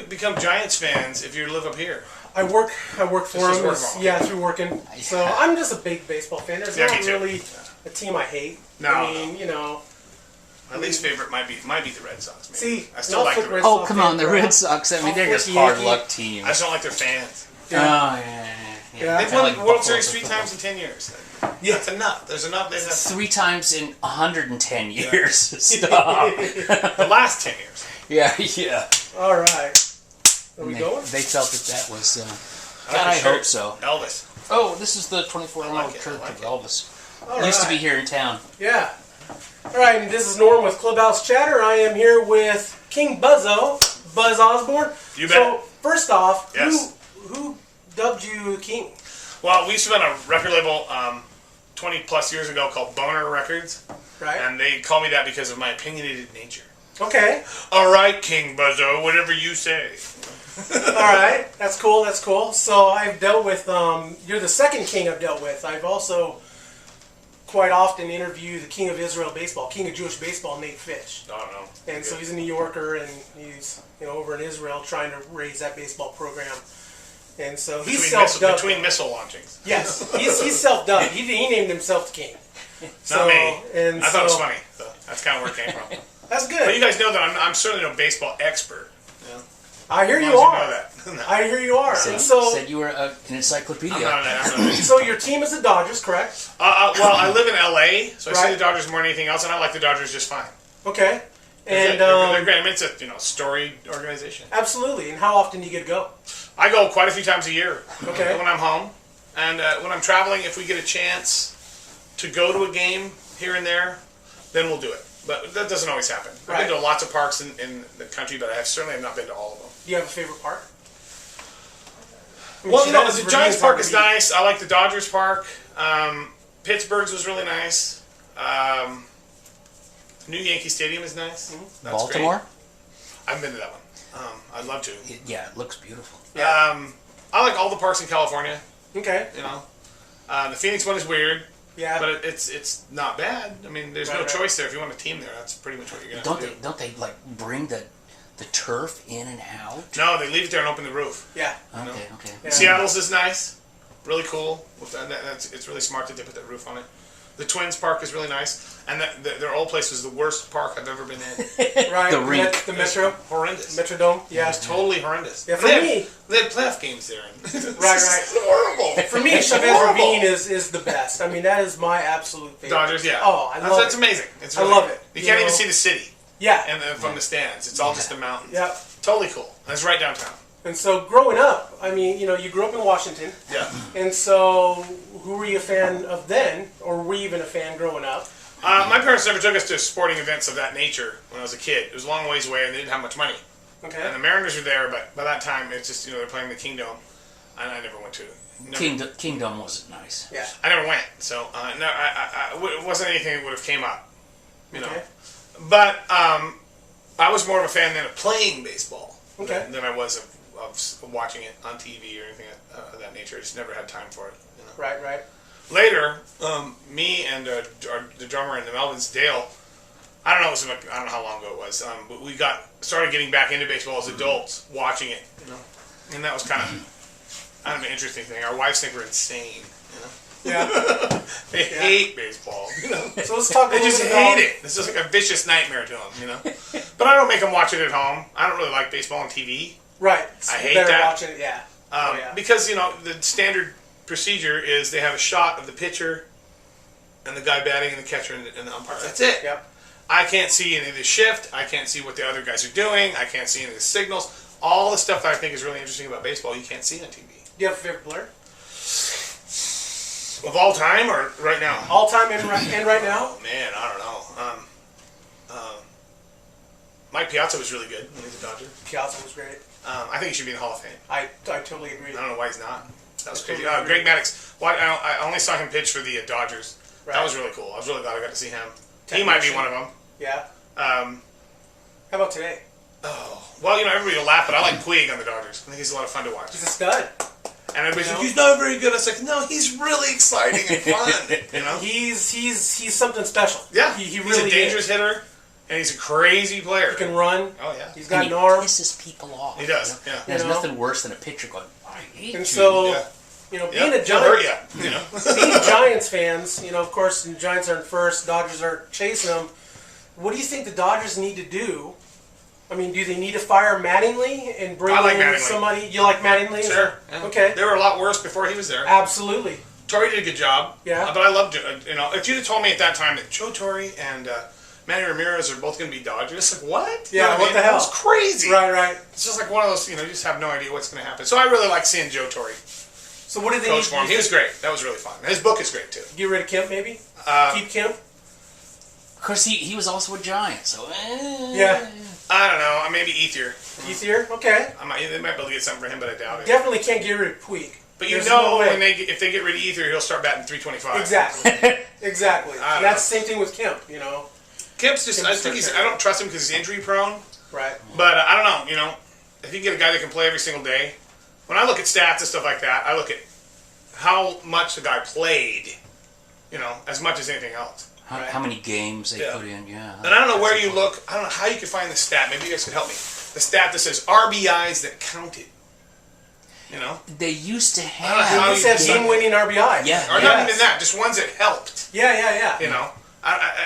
become Giants fans if you live up here? I work for them. Yeah, through working. So I'm just a big baseball fan. There's not really a team I hate. No. I mean, you know. My least favorite might be the Red Sox. Maybe. See, I still like the Red Sox. Oh, come on, the Red Sox. I mean, they're just hard luck team. I just don't like their fans. Yeah. Oh, yeah. They've won the World Series 3 times in 10 years. Yeah, that's enough. There's enough. 3 times in 110 years. Stop. The last 10 years. Yeah. All right. Are we going? They felt that was. God, I hope so. Elvis. Oh, this is the 24-hour church of Elvis. Used to be here in town. Yeah. All right, and this is Norm with Clubhouse Chatter. I am here with King Buzzo, Buzz Osborne. You bet. So, first off, yes. who dubbed you king? Well, we used to run a record label 20 plus years ago called Boner Records. Right. And they call me that because of my opinionated nature. Okay. All right, King Buzzo, whatever you say. All right, that's cool. So I've dealt with, you're the second king I've dealt with. I've also quite often interview the king of Israel baseball, king of Jewish baseball, Nate Fish. Oh, no. And so he's a New Yorker, and he's over in Israel trying to raise that baseball program. And so he's self-dubbed. Between missile launchings. Yes, he's self-dubbed. He named himself the king. Not me. And I thought it was funny. So that's kind of where it came from. That's good. But you guys know that I'm certainly no baseball expert. Yeah. I hear you are. You know that. I hear you are. Said you were an encyclopedia. I'm not So your team is the Dodgers, correct? Well, I live in LA, so I see the Dodgers more than anything else, and I like the Dodgers just fine. Okay. And they're great. I mean, it's a storied organization. Absolutely. And how often do you get to go? I go quite a few times a year. Okay. When I'm home, and when I'm traveling, if we get a chance to go to a game here and there, then we'll do it. But that doesn't always happen. I've been to lots of parks in the country, but I certainly have not been to all of them. Do you have a favorite park? Well, the Giants Park is nice. I like the Dodgers Park. Pittsburgh's was really nice. New Yankee Stadium is nice. Mm-hmm. Baltimore? Great. I haven't been to that one. I'd love to. It looks beautiful. Yeah. I like all the parks in California. Okay. The Phoenix one is weird. Yeah. But it's not bad. I mean, there's no choice there. If you want a team there, that's pretty much what you're going to do. Don't they bring the turf in and out? No, they leave it there and open the roof. Yeah. Okay. Yeah. Seattle's is nice. Really cool. It's really smart that they put that roof on it. The Twins Park is really nice. And their old place was the worst park I've ever been in. Right. The rink. The Metro. Horrendous. Metrodome. Yeah. It was totally horrendous. Yeah, for me. They had playoff games there. Right. Horrible. For me, Chavez Ravine is the best. I mean, that is my absolute favorite. Dodgers, yeah. Oh, I love it. It's amazing. I love it. You can't even see the city. Yeah. And from the stands. It's all just the mountains. Yeah. Totally cool. And it's right downtown. And so growing up, I mean, you grew up in Washington. Yeah. And so who were you a fan of then? Or were you even a fan growing up? My parents never took us to sporting events of that nature when I was a kid. It was a long ways away and they didn't have much money. Okay. And the Mariners were there, but by that time, it's just, they're playing the Kingdom. And I never went to it. Kingdom wasn't nice. Yeah. I never went. So, it wasn't anything that would have came up. Okay. But I was more of a fan than of playing baseball than I was of watching it on TV or anything of that nature. I just never had time for it. Right. Later, me and the drummer in the Melvins, Dale, I don't know how long ago it was, but we started getting back into baseball as adults, watching it, and that was kind of an interesting thing. Our wives think we're insane, Yeah. They hate baseball, So let's talk. They just hate it. It's just like a vicious nightmare to them, But I don't make them watch it at home. I don't really like baseball on TV. Right. I hate that. Watching it, yeah. Because the standard procedure is they have a shot of the pitcher and the guy batting and the catcher and the umpire. That's it. Yep. I can't see any of the shift. I can't see what the other guys are doing. I can't see any of the signals. All the stuff that I think is really interesting about baseball, you can't see on TV. Do you have a favorite player? Of all time or right now? All time and right now? Oh, man, I don't know. Mike Piazza was really good when he was a Dodger. Piazza was great. I think he should be in the Hall of Fame. I totally agree. I don't know why he's not. That was crazy. Greg Maddux. I only saw him pitch for the Dodgers. Right. That was really cool. I was really glad I got to see him. He might be one of them. Yeah. How about today? Oh, well, everybody will laugh, but I like Puig on the Dodgers. I think he's a lot of fun to watch. He's a stud. And everybody's like, he's not very good. I was like, no, he's really exciting and fun. He's something special. Yeah. He he's really a dangerous hitter. And he's a crazy player. He can run. Oh, yeah. He's got and an arm. He pisses people off. He does, yeah. There's You know? nothing worse than a pitcher going, I hate you. And so, Yeah. you know, Yeah, being a he'll hurt Giants, you, you know. being Giants fans, you know, of course, the Giants are in first, Dodgers are chasing them. What do you think the Dodgers need to do? I mean, do they need to fire Mattingly and bring I like in Mattingly. somebody? You like Mattingly? Sure. Yeah. Okay. They were a lot worse before he was there. Absolutely. Torrey did a good job. Yeah. But I loved it. You know, if you'd have told me at that time that Joe Torre and Manny Ramirez are both going to be Dodgers, it's like, what? Yeah, You know what the hell? That was crazy. Right. It's just like one of those, you know, you just have no idea what's going to happen. So I really like seeing Joe Torre So what do they coach need for him. to He was great. That was really fun. His book is great, too. get rid of Kemp, maybe? Keep Kemp? Of course, he was also a Giant, so Yeah. I don't know. Maybe Ethier. Ethier? Okay. They might be able to get something for him, but I doubt it. Definitely can't get rid of Puig. But you There's know, no way. if they get rid of Ethier, he'll start batting 325. Exactly. Exactly. I don't That's the know. same thing with Kemp, you know? Kemp's just, I don't trust him because he's injury prone. Right. But I don't know, you know, if you get a guy that can play every single day, when I look at stats and stuff like that, I look at how much the guy played, you know, as much as anything else. how many games they Yeah. put in, yeah. And I don't know where you look, I don't know how you can find the stat, maybe you guys could help me. The stat that says RBIs that counted, you know? They used to know have... how He said you- game-winning RBI. Yeah. Or not even that, just ones that helped, Yeah. you know?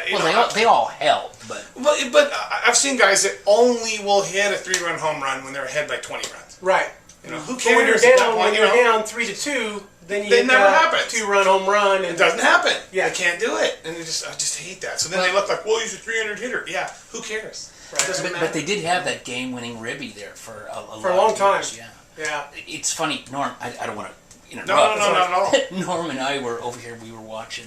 You Well, know, they all help, but... but I've seen guys that only will hit a 3-run home run when they're ahead by 20 runs. Right. You know, who But when you're cares at that down, point, when you you're know? down 3-2, then you That get never that happens. 2-run home run. And It doesn't happen. Yeah. They can't do it. And I just hate that. So then they look like, well, he's a 300 hitter. Yeah, who cares? Right. It doesn't matter. But they did have that game-winning ribby there for a long time. Yeah. Yeah. It's funny, Norm, I don't want to interrupt. No, not at all. Norm and I were over here, we were watching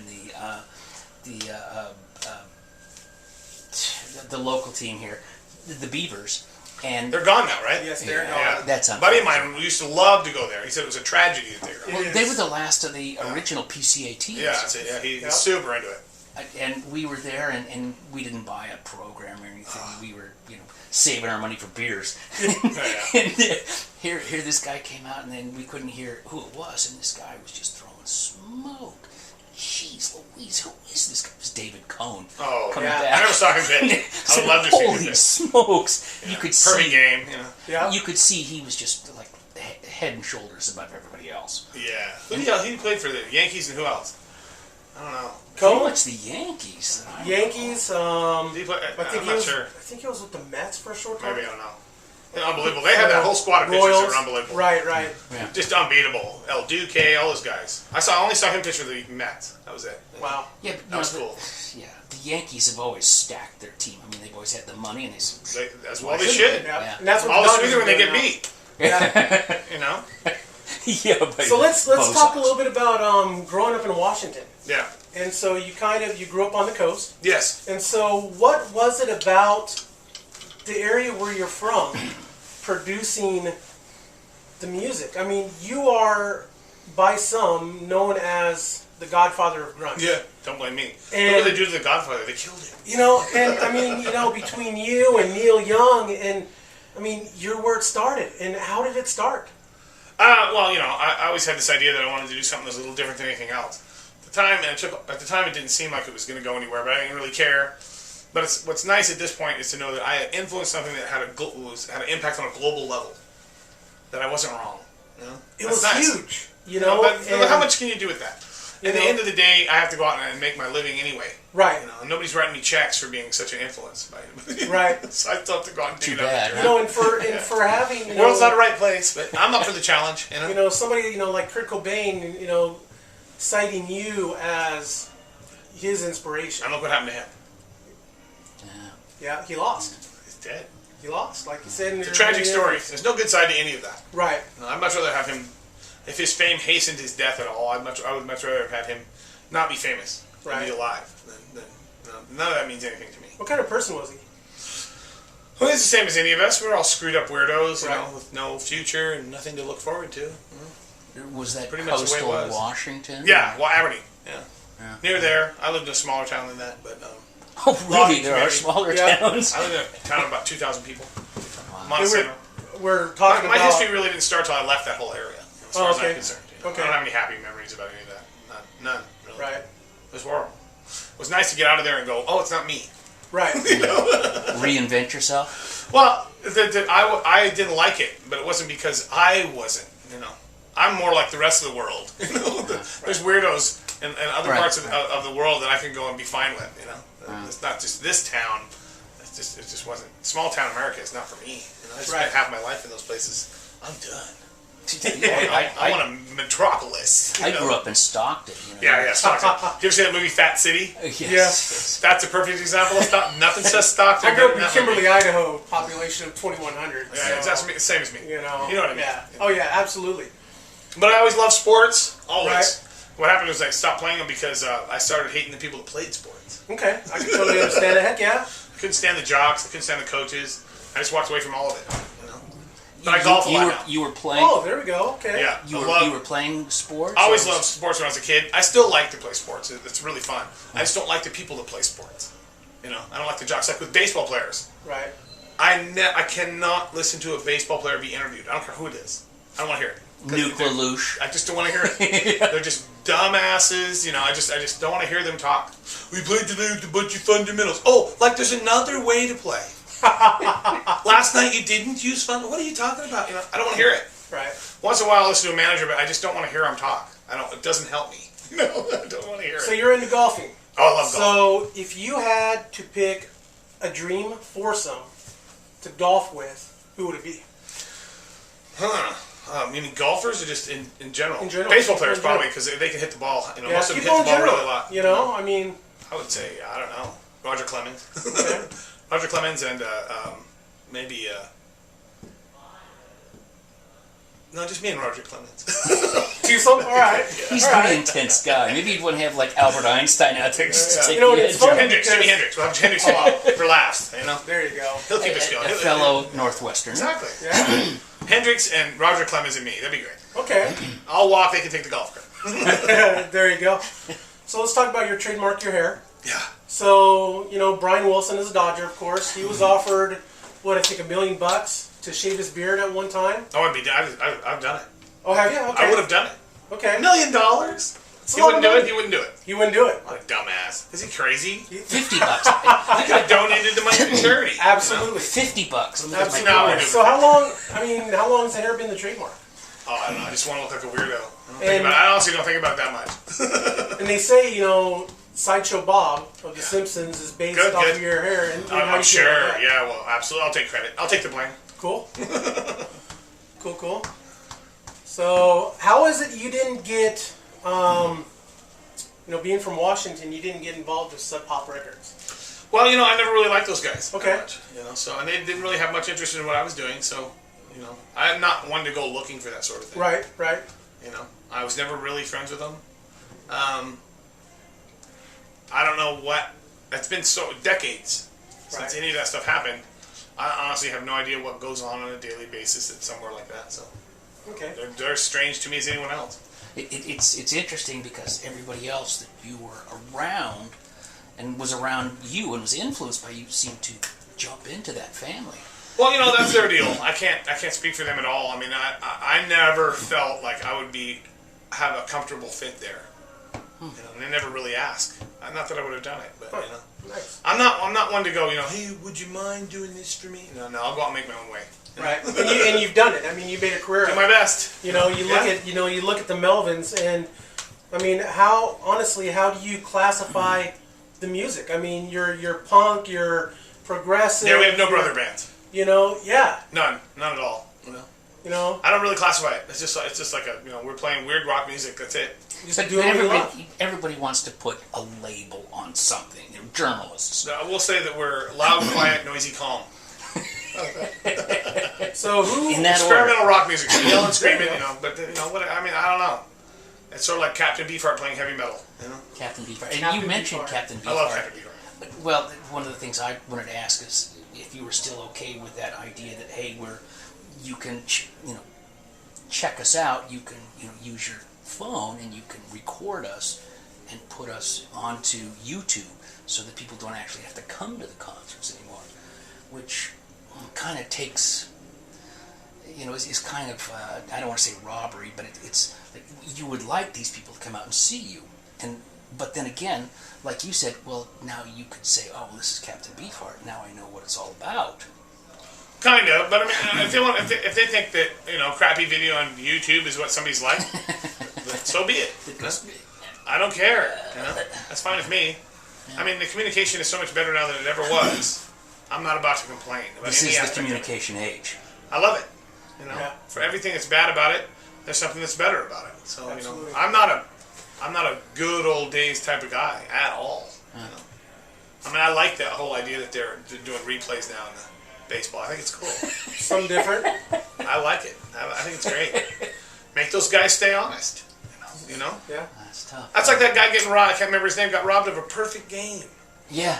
the local team here, the Beavers, and They're gone now, right? Yes, they're Yeah. gone. that's A buddy of mine used to love to go there. He said it was a tragedy that they were gone. well, It they is. were the last of the original PCA teams. Yeah, that's it. Yeah, he's Yep. super into it. And we were there, and we didn't buy a program or anything. We were, saving our money for beers. Yeah. And here this guy came out, and then we couldn't hear who it was, and this guy was just throwing smoke. Jeez Louise, who is this guy? It was David Cohn. Oh, coming yeah. back. I never saw him pitch. I would love to see him Holy pitch. smokes! Yeah. You could Perfect see. game. You know. Yeah. You could see he was just like head and shoulders above everybody else. Yeah. He played for the Yankees and who else? I don't know. Pretty Cohen? much the Yankees. that I Yankees. Did he play? I think I'm not sure. I think he was with the Mets for a short time. Maybe I don't know. They're unbelievable. They had that whole squad of pitchers that were unbelievable. Right. Yeah. Just unbeatable. El Duque, all those guys. I only saw him pitch for the Mets. That was it. Wow. Yeah, but, That was cool. Yeah, the Yankees have always stacked their team. I mean, they've always had the money, and As well they should. Yeah. Yeah. And that's what All the Dodgers sweeter when they are get doing beat. Yeah. You know? yeah. But So let's Bozos. talk a little bit about growing up in Washington. Yeah. And so you grew up on the coast. Yes. And so what was it about the area where you're from producing the music? I mean, you are by some known as the godfather of grunge. Yeah. Don't blame me. And- Look what they do to the Godfather. They killed him. You know, and I mean, between you and Neil Young, and I mean, you're where it started. And how did it start? Well, I always had this idea that I wanted to do something that was a little different than anything else. At the time, it didn't seem like it was going to go anywhere, but I didn't really care. But what's nice at this point is to know that I had influenced something that had an impact on a global level. That I wasn't wrong. You know? It That's was nice. huge, you know. But and- how much can you do with that? You At the know? end of the day, I have to go out and make my living anyway. Right. You know, and nobody's writing me checks for being such an influence by anybody. Right. So I still have to go out and dig Too it up. bad. You know, and for having The world's not the right place, but I'm up for the challenge. somebody like Kurt Cobain, citing you as his inspiration. And look what happened to him. Yeah, he lost. He's dead. He lost, like you said. It's a tragic story. There's no good side to any of that. Right. No, I'd much rather have him. If his fame hastened his death at all, I would much rather have had him not be famous, Right. and be alive. None of that means anything to me. What kind of person was he? Well, he's the same as any of us. We're all screwed up weirdos, Right. with no future and nothing to look forward to. Was that Pretty much the way it coastal was. Washington? Yeah, well, Aberdeen. Yeah. Yeah. Near there. I lived in a smaller town than that, but Oh, really? Rocky There are community. smaller Yeah. towns. I lived in a town of about 2,000 people. And Montesano. we're talking My about. history really didn't start till I left that whole area, as far as okay. I'm concerned. Okay. I don't have any happy memories about any of that. None, really. Right. It was horrible. It was nice to get out of there and go, oh, it's not me. Right. Reinvent yourself. Well, I didn't like it, but it wasn't because I wasn't. I'm more like the rest of the world. There's weirdos in other parts of the world that I can go and be fine with. It's not just this town. It just wasn't. Small town America is not for me. I spent half my life in those places. I'm done. I want a metropolis. I grew up in Stockton. Yeah, Stockton. Did you ever see that movie Fat City? Yes. That's a perfect example of Stockton. Nothing says Stockton. I grew up in Kimberly, Idaho, population of 2,100. Yeah, so, it's the same as me. You know what I mean? Yeah. Oh yeah, absolutely. But I always loved sports. Always. Right. What happened was I stopped playing them because I started hating the people that played sports. Okay, I can totally understand it. Heck yeah. I couldn't stand the jocks. I couldn't stand the coaches. I just walked away from all of it. But I golf a lot now. You were playing. Oh, there we go. Okay. Yeah. You were playing sports. I always loved sports when I was a kid. I still like to play sports. It's really fun. I just don't like the people that play sports. I don't like the jocks. Like with baseball players. Right. I cannot listen to a baseball player be interviewed. I don't care who it is. I don't want to hear it. Nuke LaLoosh. I just don't want to hear it. They're just dumbasses. I just don't want to hear them talk. We played today with a bunch of fundamentals. Oh, like there's another way to play. Last night you didn't use fun. What are you talking about? I don't want to hear it. Right. Once in a while I listen to a manager, but I just don't want to hear him talk. It doesn't help me. No, I don't want to hear it. So you're into golfing. Oh, I love golf. So if you had to pick a dream foursome to golf with, who would it be? Meaning golfers or just in general? In general. Baseball players probably, because they can hit the ball. Yeah, most of them hit the ball really a lot. I I would say, I don't know, Roger Clemens. Okay. Roger Clemens and maybe... no, just me and Roger Clemens. Twosome? All right. He's a pretty intense guy. Maybe you'd want to have like Albert Einstein out there just to take You know, the it's edge fun. off. Hendricks, Jimi Hendrix. We'll have Hendrix come out for laughs, There you go. He'll keep us going. A fellow Northwestern. Exactly. Yeah. Hendricks and Roger Clemens and me. That'd be great. Okay. I'll walk, they can take the golf cart. There you go. So let's talk about your trademark, your hair. Yeah. So, Brian Wilson is a Dodger, of course. He was offered, I think $1 million to shave his beard at one time. Oh, I've done it. Oh, have you? Okay. I would have done it. Okay. $1 million? He wouldn't do it? He wouldn't do it. He wouldn't do it. What a dumbass. Is he crazy? $50. I could have donated the money to charity. Absolutely. $50. Absolutely. No, So how long has the hair been the trademark? Oh, I don't know. I just want to look like a weirdo. I honestly don't think about it that much. And they say, Sideshow Bob of The Simpsons is based off of your hair. And how I'm you sure. feel about that. Yeah, well, absolutely. I'll take credit. I'll take the blame. Cool. Cool. So, how is it you didn't get, being from Washington, you didn't get involved with Sub Pop Records? Well, I never really liked those guys. Okay. That much, so and they didn't really have much interest in what I was doing. So, I'm not one to go looking for that sort of thing. Right. I was never really friends with them. I don't know what. It's been decades since any of that stuff happened. I honestly have no idea what goes on a daily basis at somewhere like that. So, okay, they're as strange to me as anyone else. It's interesting because everybody else that you were around and was around you and was influenced by you seemed to jump into that family. Well, that's their deal. I can't speak for them at all. I mean, I never felt like I would have a comfortable fit there. They never really ask. Not that I would have done it, but nice. I'm not one to go. Hey, would you mind doing this for me? No, I'll go out and make my own way. Right, and you've done it. I mean, you made a career. Do my best. You look at the Melvins, and I mean, how do you classify the music? I mean, you're punk, you're progressive. Yeah, we have no brother bands. Yeah. None at all. I don't really classify it. It's just like we're playing weird rock music. That's it. But everybody wants to put a label on something. They're journalists. No, we'll say that we're loud, quiet, noisy, calm. So who in that experimental order. rock music, yelling, screaming, but what I mean, I don't know. It's sort of like Captain Beefheart playing heavy metal, Captain Beefheart, and you mentioned Captain Beefheart. I love Captain Beefheart. Well, one of the things I wanted to ask is if you were still okay with that idea that you can check us out, you can use your phone and you can record us and put us onto YouTube so that people don't actually have to come to the concerts anymore, which kind of takes, is kind of, I don't want to say robbery, but it's like you would like these people to come out and see you, and But then again, like you said, well, now you could say, oh, well, this is Captain Beefheart. Now I know what it's all about. Kind of, but I mean, if they think that crappy video on YouTube is what somebody's like, then so be it. I don't care. That's fine with me. I mean, the communication is so much better now than it ever was. I'm not about to complain about This any is the aspect of it. communication age. I love it. For everything that's bad about it, there's something that's better about it. So Absolutely. I'm not a good old days type of guy at all. I mean, I like that whole idea that they're doing replays now in the baseball. I think it's cool. Something different. I like it. I think it's great. Make those guys stay honest. Yeah. That's tough. That's like that guy getting robbed. I can't remember his name. Got robbed of a perfect game. Yeah.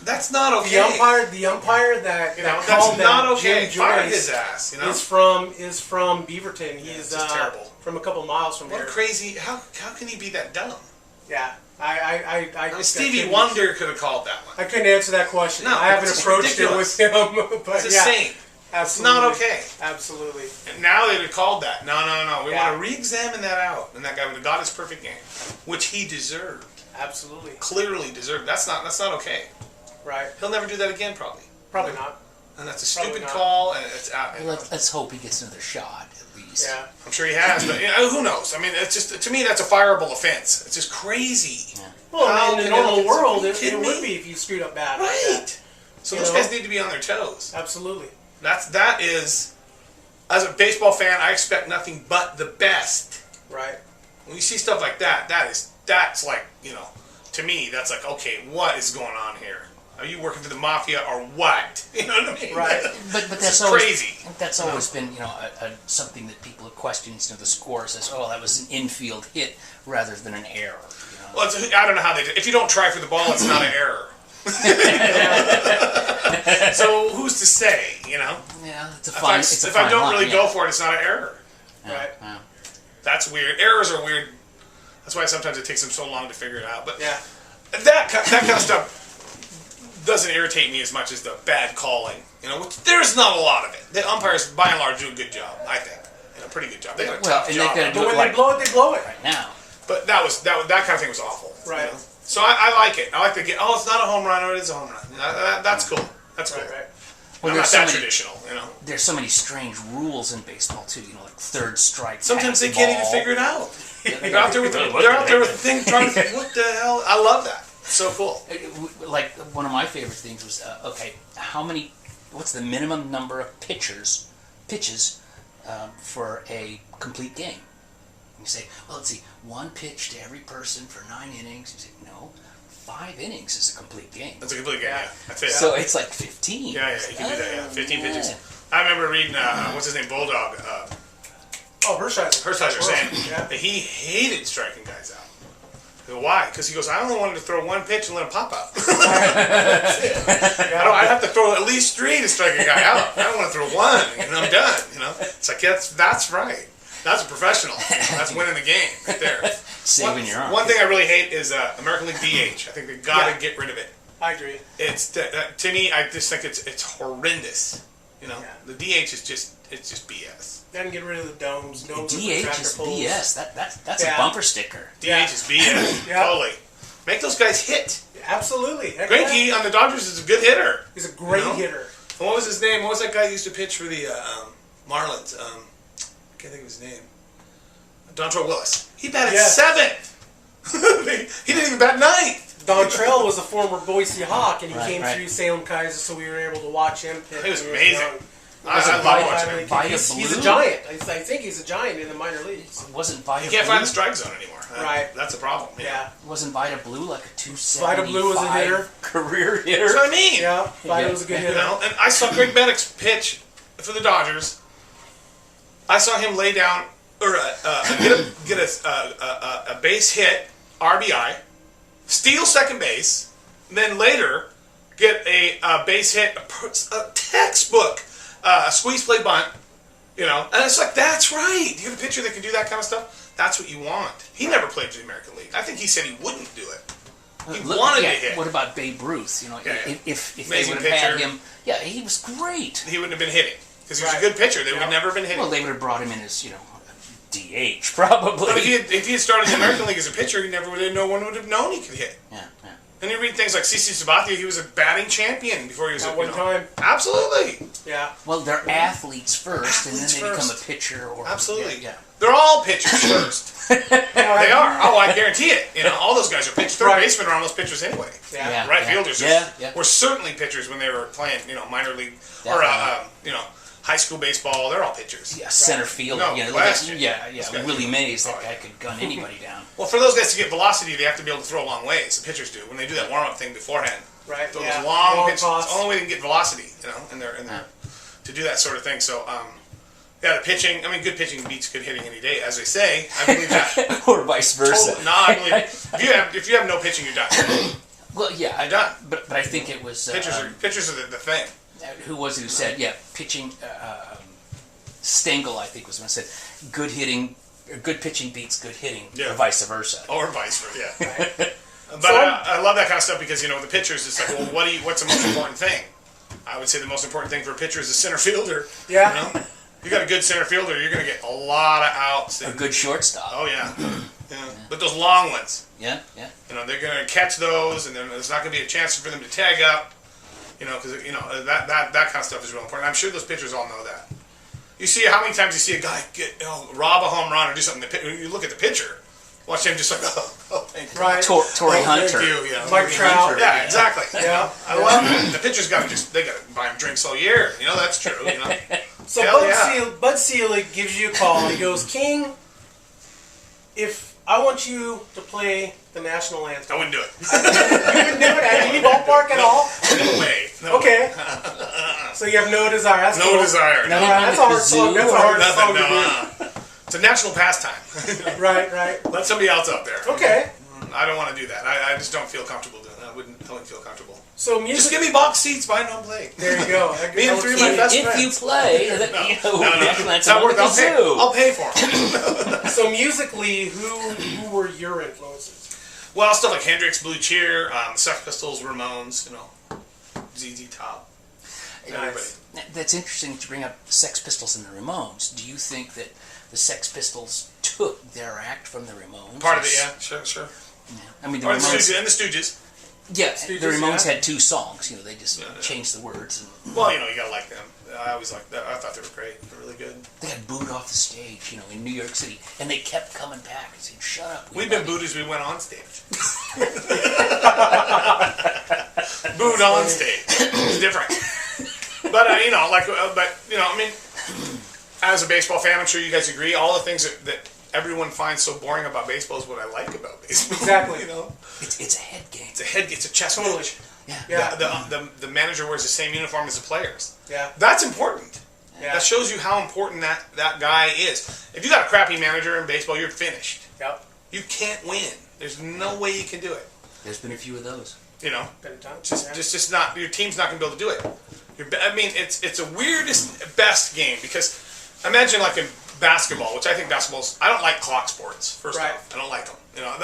That's not okay. The umpire that that's called not that, okay. Jim Fire Joyce, his ass. is from Beaverton. He it's is just terrible. from a couple miles from What here. crazy? How can he be that dumb? Yeah. I just Stevie Wonder could have called that one. I couldn't answer that question. No, I haven't it's approached ridiculous. it with him. But It's a saint. absolutely. It's not okay. Absolutely. And now they'd have called that. No. We Yeah. want to re-examine that out. And that guy would have got his perfect game, which he deserved. Absolutely. Clearly deserved. That's not okay. Right. He'll never do that again, probably. Probably not. And that's a Probably stupid not. call. And it's out. Well, let's hope he gets another shot at least. Yeah. I'm sure he has, but who knows? I mean, it's just to me that's a fireable offense. It's just crazy. Yeah. Well, How in the can normal it- world, are you it kidding would me? be if you screwed up bad. Like Right. that. So You those know? guys need to be on their toes. Absolutely. That is, as a baseball fan, I expect nothing but the best. Right. When you see stuff like that, that's like, to me, that's like, okay, what is going on here? Are you working for the mafia or what? You know what I mean? Right. But This that's is always crazy. That's always been something that people have questioned. The score says, oh, that was an infield hit rather than an error. Well, I don't know how they did. If you don't try for the ball, it's not an error. So who's to say? Yeah, it's a fine. If I don't really go for it, it's not an error. Right. Yeah. That's weird. Errors are weird. That's why sometimes it takes them so long to figure it out. But Yeah. that kind of stuff doesn't irritate me as much as the bad calling. Which there's not a lot of it. The umpires, by and large, do a good job. I think, pretty good job. They got a Well, tough and job. they've got to But do when it like they blow it, they blow it. right now. But that kind of thing was awful. Right. So I like it. I like to get. Oh, it's not a home run, or it is a home run. That's cool. That's cool. Right. Well, I'm not there's so that many- traditional. There's so many strange rules in baseball too. Like third strike. Sometimes they pass can't even ball. figure it out. they They're out there with the thing trying to think, what the hell? I love that. It's so cool. Like one of my favorite things was what's the minimum number of pitches for a complete game? You say, well, let's see, one pitch to every person for 9 innings. You say, no, 5 innings is a complete game. That's a complete game. Yeah. That's it. So it's like 15. Yeah, you can do that. Yeah, 15 yeah. pitches. I remember reading what's his name, Bulldog. Oh, Hershiser saying Yeah. that he hated striking guys out. I go, why? Because he goes, I only wanted to throw one pitch and let him pop out. I'd have to throw at least 3 to strike a guy out. I don't want to throw 1 and I'm done. It's like that's right. That's a professional. That's winning the game right there. Saving your arm. One thing I really hate is American League DH. I think they got to get rid of it. I agree. It's to me, I just think it's horrendous. The DH is just BS. Then get rid of the domes. Domes with DH tractor is pulls. BS. That's Yeah. a bumper sticker. DH is BS. Yeah. Totally. Make those guys hit. Absolutely. Heck yeah. Greinke on the Dodgers is a good hitter. He's a great You know? hitter. And what was his name? What was that guy who used to pitch for the Marlins? I can't think of his name. Dontrell Willis. He batted Yes. 7th. He didn't even bat 9th. Dontrell was a former Boise Hawk, and he Right, came right. through Salem Kaiser, so we were able to watch him pitch. He was when amazing. young. I love watching him. Vita He's Blue? a giant. I think he's a giant in the minor leagues. Wasn't Vita You can't Blue? find the strike zone anymore. Right. That's a problem. Yeah. Wasn't Vita Blue like a 275 Vita Blue was a hitter. career hitter? That's what I mean. Yeah. Vita was a good hitter. And I saw Greg Maddox pitch for the Dodgers. I saw him lay down or get a base hit, RBI, steal second base, and then later get a base hit, a textbook, a squeeze play bunt. And it's like, that's right. You have a pitcher that can do that kind of stuff. That's what you want. He never played for the American League. I think he said he wouldn't do it. He wanted to hit. What about Babe Ruth? If they Amazing would have had pitcher. him, he was great. He wouldn't have been hitting because he was Right. a good pitcher. They would Yeah. have never been hitting. Well, they would have brought him in as DH, probably. But if he had started in the American League as a pitcher, no one would have known he could hit. Yeah. And you read things like CC Sabathia, he was a batting champion before he was At one time. Absolutely. Yeah. Well, they're athletes first, and then they become a pitcher. Or Absolutely. Yeah. They're all pitchers first. They are. Oh, I guarantee it. All those guys are pitchers. Third basemen are almost pitchers anyway. Yeah. Right fielders were certainly pitchers when they were playing, minor league or high school baseball. They're all pitchers. Yeah, center field. No question. Willie Mays, that guy could gun anybody down. Well, for those guys to get velocity, they have to be able to throw a long ways. The pitchers do when they do that warm up thing beforehand. Right. Those long pitches. It's the only way they can get velocity. In their to do that sort of thing. So. The pitching. I mean, good pitching beats good hitting any day, as they say. I believe that. Or vice versa. I believe it. If you have no pitching, you're done. Well, yeah, you're done. But I think it was pitchers are the thing. Who was it who said pitching? Stengel, I think, was the one who said good pitching beats good hitting, or vice versa. Or vice versa. Yeah. But I love that kind of stuff because the pitchers. It's like, well, what's the most important thing? I would say the most important thing for a pitcher is a center fielder. Yeah. You got a good center fielder, you're going to get a lot of outs. A good shortstop. Oh, yeah. But those long ones. Yeah. They're going to catch those, and then there's not going to be a chance for them to tag up. Because that kind of stuff is real important. I'm sure those pitchers all know that. You see how many times you see a guy rob a home run or do something. You look at the pitcher, watch him just like, thank you. Right. Tory Hunter. Thank you. Mike Trout. Yeah, exactly. Yeah. I love it. The pitcher's got to buy him drinks all year. That's true. So Bud Selig gives you a call. He goes, King, if I want you to play the national anthem. I wouldn't do it. You wouldn't do it at any ballpark at all? No way. No okay. So you have no desire. That's no desire. No, that's a hard song. That's a hard song to do. It's a national pastime. Right. Let somebody else out there. Okay. I don't want to do that. I just don't feel comfortable doing that. I wouldn't feel comfortable. So just give me box seats, fine, I'll play. There you go. Me and three of my best friends. If you play, that's not worth it. I'll pay for it. So musically, who were your influences? Well, stuff like Hendrix, Blue Cheer, the Sex Pistols, Ramones, ZZ Top. Nice. That's interesting to bring up Sex Pistols and the Ramones. Do you think that the Sex Pistols took their act from the Ramones? Part of it, yeah. Sure. Yeah. I mean, the Ramones and the Stooges. Yeah, the Ramones had two songs. They just changed the words. Well, you gotta like them. I always liked that. I thought they were great. They're really good. They got booed off the stage, in New York City, and they kept coming back and saying, "Shut up." We've been booed as we went on stage. Booed on stage. It's different. But as a baseball fan, I'm sure you guys agree. All the things that everyone finds so boring about baseball is what I like about baseball. Exactly. It's a head game. It's a chess match. Yeah. The manager wears the same uniform as the players. Yeah. That's important. Yeah. That shows you how important that guy is. If you got a crappy manager in baseball, you're finished. Yep. You can't win. There's no way you can do it. There's been a few of those. Just not. Your team's not going to be able to do it. It's a weirdest best game because imagine like in basketball, which I think basketball's. I don't like clock sports. First off, I don't like them.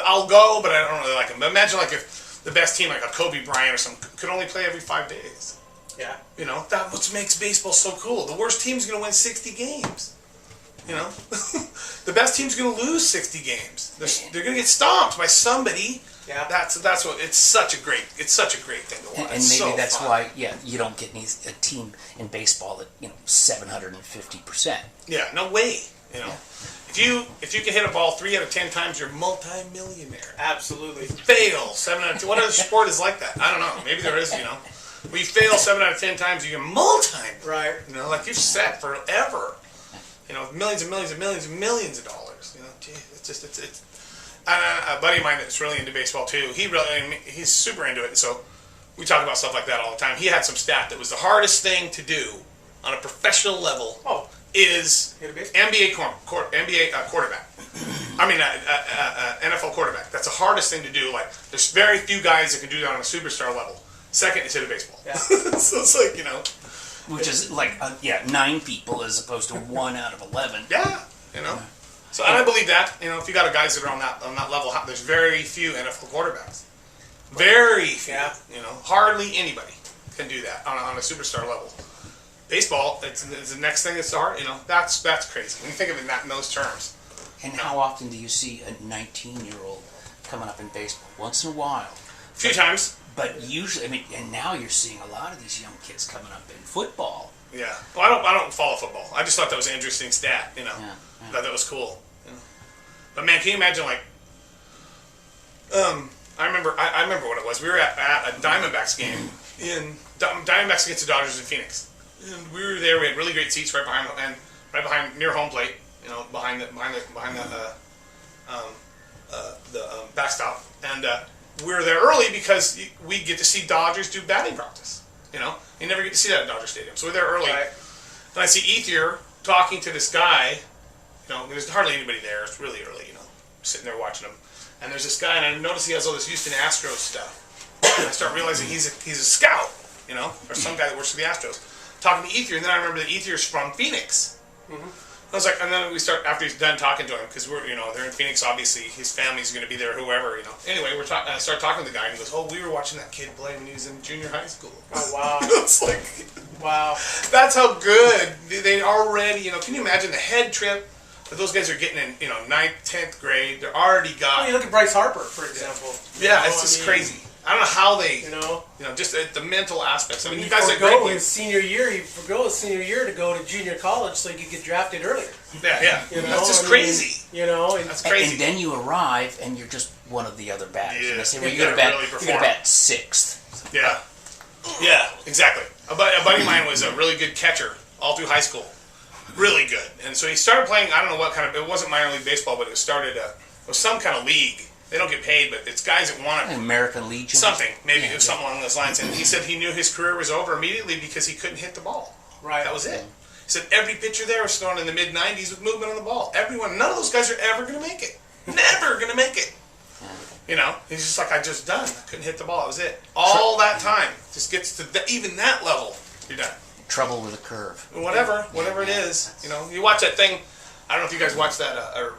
I'll go, but I don't really like them. But imagine like if the best team, like a Kobe Bryant or something, could only play every 5 days. Yeah. That's what makes baseball so cool. The worst team's going to win 60 games. The best team's going to lose 60 games. They're going to get stomped by somebody. Yeah. That's what. It's such a great thing to watch. And maybe that's why you don't get a team in baseball that 750%. Yeah. No way. If you can hit a ball 3 out of 10 times, you're multi-millionaire. Absolutely. Fail 7 out of 10. What other sport is like that? I don't know. Maybe there is. When you fail 7 out of 10 times, you get multi. Right. Like you're set forever. Millions and millions and millions and millions of dollars. It's a buddy of mine that's really into baseball too. He's super into it. So we talk about stuff like that all the time. He had some stat that was the hardest thing to do on a professional level. Is NBA quarterback. I mean, NFL quarterback. That's the hardest thing to do. Like, there's very few guys that can do that on a superstar level. Second is hit a baseball. Yeah. So it's like, Which is like, 9 people as opposed to 1 out of 11. Yeah, So, and I believe that, if you got guys that are on that level, there's very few NFL quarterbacks. Very few. Yeah. Hardly anybody can do that on a superstar level. Baseball, it's the next thing that's hard. That's crazy. When you think of it in those terms, And how often do you see a 19-year-old coming up in baseball? Once in a while. A few times. But usually, I mean, and now you're seeing a lot of these young kids coming up in football. Yeah. Well, I don't follow football. I just thought that was an interesting stat, you know. Yeah, yeah. Thought that was cool. You know? But man, can you imagine like I remember what it was. We were at a Diamondbacks game in Diamondbacks against the Dodgers in Phoenix. And we were there. We had really great seats right behind near home plate. You know, behind the backstop. And we were there early because we get to see Dodgers do batting practice. You know, you never get to see that at Dodger Stadium. So we're there early. Right. And I see Ethier talking to this guy. You know, there's hardly anybody there. It's really early. You know, sitting there watching him. And there's this guy, and I notice he has all this Houston Astros stuff. And I start realizing he's a scout, you know, or some guy that works for the Astros. Talking to Ethier, and then I remember that Ethier's from Phoenix. Mm-hmm. I was like, and then we start, after he's done talking to him, because we're, you know, they're in Phoenix, obviously, his family's going to be there, whoever, you know. Anyway, I start talking to the guy, and he goes, oh, we were watching that kid play when he was in junior high school. Oh, wow. It's like, wow. That's how good they already, you know, can you imagine the head trip that those guys are getting in, you know, 9th, 10th grade? They're already got. Well, you look at Bryce Harper, for example. Yeah, it's just crazy. I don't know how they, you know, just the mental aspects. I mean, you you guys are forgo great. his senior year. You forgo his senior year to go to junior college so you could get drafted earlier. Yeah. You know, That's just crazy. You know, and That's crazy. And then you arrive, and you're just one of the other batters. Yeah. And they say, You well, you're gotta going really to bat 6th. Yeah, exactly. A buddy of mine was a really good catcher all through high school. Really good. And so he started playing, I don't know what kind of, it wasn't minor league baseball, but it was some kind of league. They don't get paid, but it's guys that want to. American Legion. Something, maybe something along those lines. And he said he knew his career was over immediately because he couldn't hit the ball. right. That was it. He said every pitcher there was throwing in the mid-90s with movement on the ball. Everyone, none of those guys are ever going to make it. Never going to make it. You know, he's just like, I just done. I couldn't hit the ball. That was it. All that time just gets to even that level. You're done. Trouble with a curve. Whatever it is. You know, you watch that thing. I don't know if you guys watched that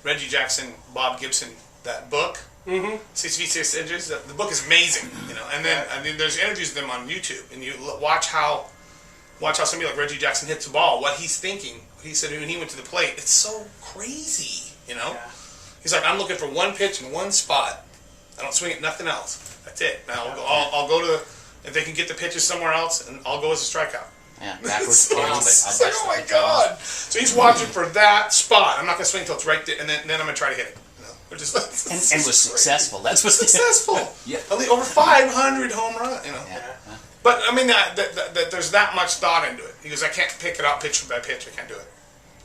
Reggie Jackson, Bob Gibson, that book. 6 feet 6 inches. The book is amazing. You know, and then there's interviews with them on YouTube, and you watch how somebody like Reggie Jackson hits the ball. What he's thinking. He said when he went to the plate, it's so crazy. You know. Yeah. He's like, I'm looking for one pitch in one spot. I don't swing at nothing else. That's it. Now I'll go to if they can get the pitches somewhere else, and I'll go as a strikeout. Yeah, backwards. So it's like, oh my god! So he's watching for that spot. I'm not gonna swing until it's right there, and then I'm gonna try to hit it. You know, which is And was successful. That's what's successful. Yeah. At least over 500 home run. You know. Yeah. But I mean, that there's that much thought into it. He goes, I can't pick it out pitch by pitch. I can't do it.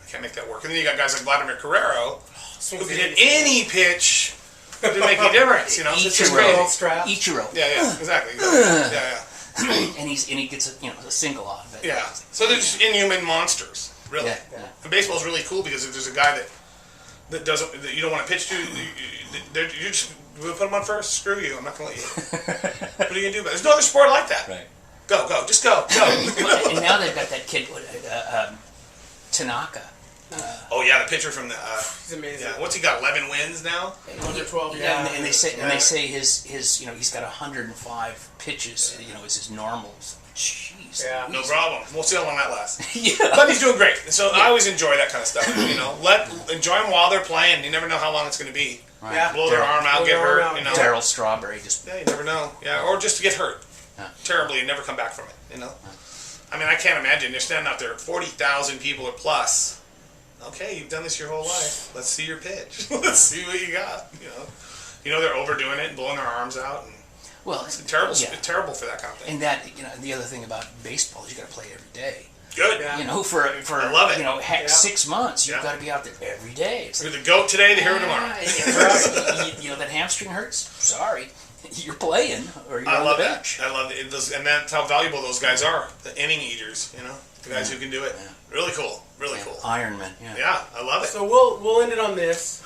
I can't make that work. And then you got guys like Vladimir Guerrero who can hit any pitch. It didn't make any difference, you know. It's just crazy. Ichiro. Yeah, exactly. Yeah. And he gets a single out of it. Yeah. So they're just inhuman monsters, really. Yeah. And baseball's really cool because if there's a guy that you don't want to pitch to, you just we'll put him on first. Screw you. I'm not gonna let you. What are you gonna do about it? There's no other sport like that. Right. Go, just go. And now they've got that kid, Tanaka. Oh yeah, the pitcher from the. He's amazing. Yeah, what's he got? 11 wins now. Under 12. Yeah, and they say his he's got 105 pitches. Is his normal. Jeez. Yeah. No problem. We'll see how long that lasts. Yeah. But he's doing great. So I always enjoy that kind of stuff. You know, enjoy them while they're playing. You never know how long it's going to be. Right. Yeah. Blow their arm out, get hurt. You know. Daryl Strawberry just. Yeah, you never know. Yeah, or just to get hurt terribly and never come back from it. You know. I mean, I can't imagine. They're standing out there, 40,000 people or plus. Okay, you've done this your whole life. Let's see your pitch. Let's see what you got. You know they're overdoing it and blowing their arms out. And well, it's terrible. Yeah. It's terrible for that kind of thing. And that the other thing about baseball is you got to play every day. Good. Yeah. For I love it. 6 months you've got to be out there every day. It's You're the goat today, the hero tomorrow. That hamstring hurts. Sorry, you're playing or you're on the bench. I love it. And that's how valuable those guys are. The inning eaters. The guys who can do it. Yeah. Really cool. Really cool. Ironman. Yeah. Yeah, I love it. So we'll end it on this.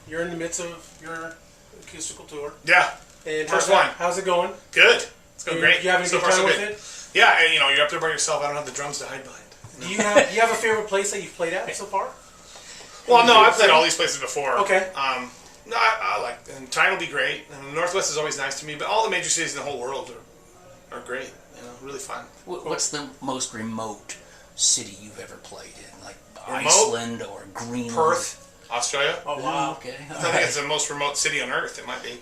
You're in the midst of your acoustical tour. Yeah. And First one. How's it going? Good. It's going great. You having a good time with it? Yeah, and you're up there by yourself. I don't have the drums to hide behind. Do you have a favorite place that you've played at so far? Well, no, I've played all these places before. Okay. No, I like, and China will be great. And the Northwest is always nice to me, but all the major cities in the whole world are great. Really fun. What's the most remote city you've ever played in? Like remote? Iceland or Greenland. Perth, Australia. Oh wow. Okay. I think it's the most remote city on Earth. It might be.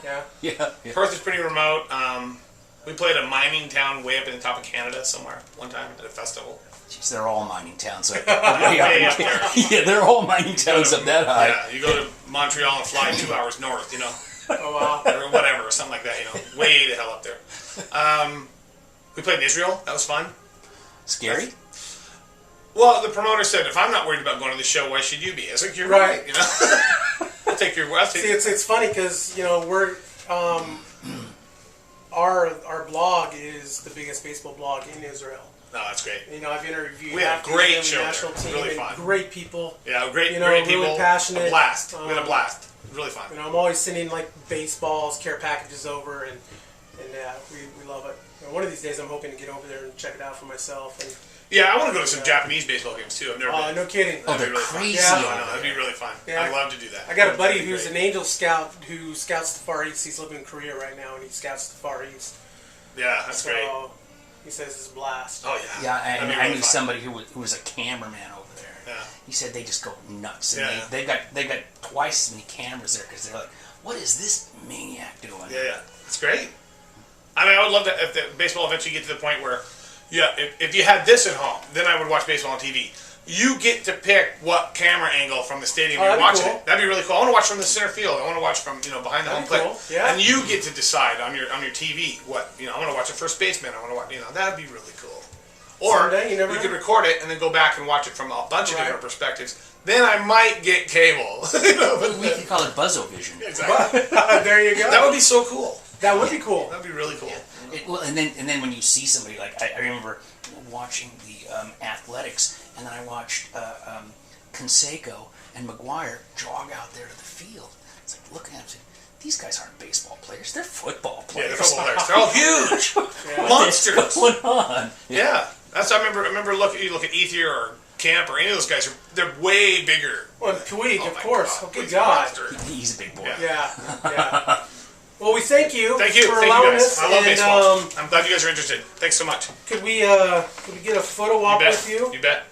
Yeah. Yeah. Perth is pretty remote. We played a mining town way up in the top of Canada somewhere one time at a festival. Jeez, they're all mining towns. So Way up there. yeah, they're all mining towns up that high. Yeah, you go to Montreal and fly 2 hours north, Oh wow. or whatever, or something like that, way the hell up there. We played in Israel. That was fun. Scary? Well, the promoter said, if I'm not worried about going to the show, why should you be? I was like, you're right. I'll take your word. See, it's funny because we're our blog is the biggest baseball blog in Israel. No, that's great. I've interviewed We had a great show national there. team, Really and fun. great people. Yeah, great really people. passionate. A blast. We had a blast. Really fun. I'm always sending baseballs, care packages over, and we love it. One of these days, I'm hoping to get over there and check it out for myself. And yeah, I want to go to some Japanese baseball games too. I've never been. no kidding. Oh, they're really crazy. Fun. Yeah. I know, that'd be really fun. Yeah. I'd love to do that. I got a buddy That'd be who's great. an Angel Scout who scouts the Far East. He's living in Korea right now, and he scouts the Far East. Yeah, that's great. He says it's a blast. Oh yeah. Yeah, That'd and be I really knew fun. somebody who was a cameraman over there. Yeah. He said they just go nuts. And Yeah. they got twice as many cameras there because they're like, what is this maniac doing? Yeah, it's great. I mean, I would love to if the baseball eventually get to the point where, if you had this at home, then I would watch baseball on TV. You get to pick what camera angle from the stadium you're that'd be watching cool. it. That'd be really cool. I want to watch from the center field. I want to watch from behind the That'd home be plate. cool. Yeah. And you get to decide on your TV what I want to watch a first baseman. I want to watch that'd be really cool. Or Someday, you never could know. record it and then go back and watch it from a bunch of Right. different perspectives. Then I might get cable. But We could call it Buzzo Vision. exactly. There you go. That would be so cool. That would be cool. That'd be really cool. Well, and then when you see somebody I remember watching the athletics, and then I watched Canseco and McGuire jog out there to the field. It's like looking at them, saying, these guys aren't baseball players; they're football Yeah, players. they're football players. They're all huge monsters. What's going on? Yeah, that's. I remember. Look at Ethier or Camp or any of those guys. They're way bigger. Well, Puig, Oh of my course. God, Oh, good Puig's a God. monster. He's a big boy. Yeah. Yeah. Well, we thank you. Thank you. for Thank you allowing guys. us. I love baseball. And, I'm glad you guys are interested. Thanks so much. could we get a photo op bet. with you? You bet.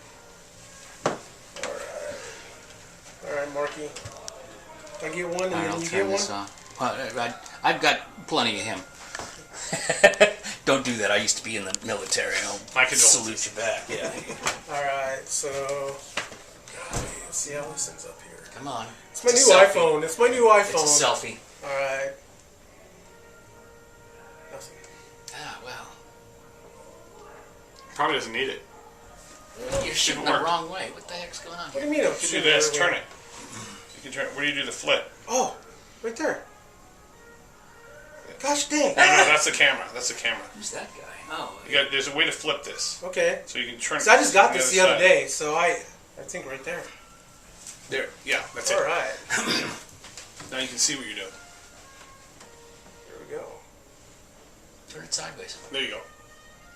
All right, Marky. I get one, and All right, then I'll you turn get this one. off. Well, I've got plenty of him. Don't do that. I used to be in the military. I'll My condolences. salute you back. Yeah. All right, so let's see how this thing's up here. Come on. It's my It's new a selfie. iPhone. It's my new iPhone. It's a selfie. All right. Nothing. Ah, well. Probably doesn't need it. You're shooting the work. wrong way. What the heck's going on What here? do you mean? I'm You can do shooting this. everywhere? Turn it. You can turn it. Where do you do the flip? Oh, right there. Gosh dang. No, that's the camera. That's the camera. Who's that guy? Oh, There's a way to flip this, Okay. so you can turn. So I just got to this the other day, so I think right there. There. Yeah, that's All it. right. Now you can see what you're doing. Here we go. turn it sideways. There you go.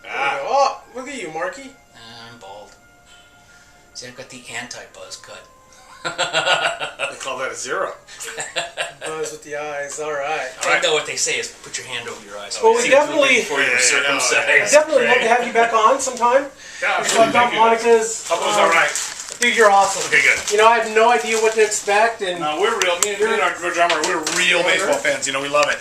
There we go. Oh, look at you, Marky. I'm bald. See, I've got the anti-buzz cut. They call that a zero. Buzz with the eyes. All right. I know what they say is put your hand over your eyes. Well, we See definitely- before you were Yeah, circumcised. I'd definitely love to have you back on sometime. Yeah, It's absolutely. like Thank you. Monica's. Hope it was all right. Dude, you're awesome. Okay, good. I have no idea what to expect, and No, we're real. Me and our drummer, we're real baseball fans. We love it.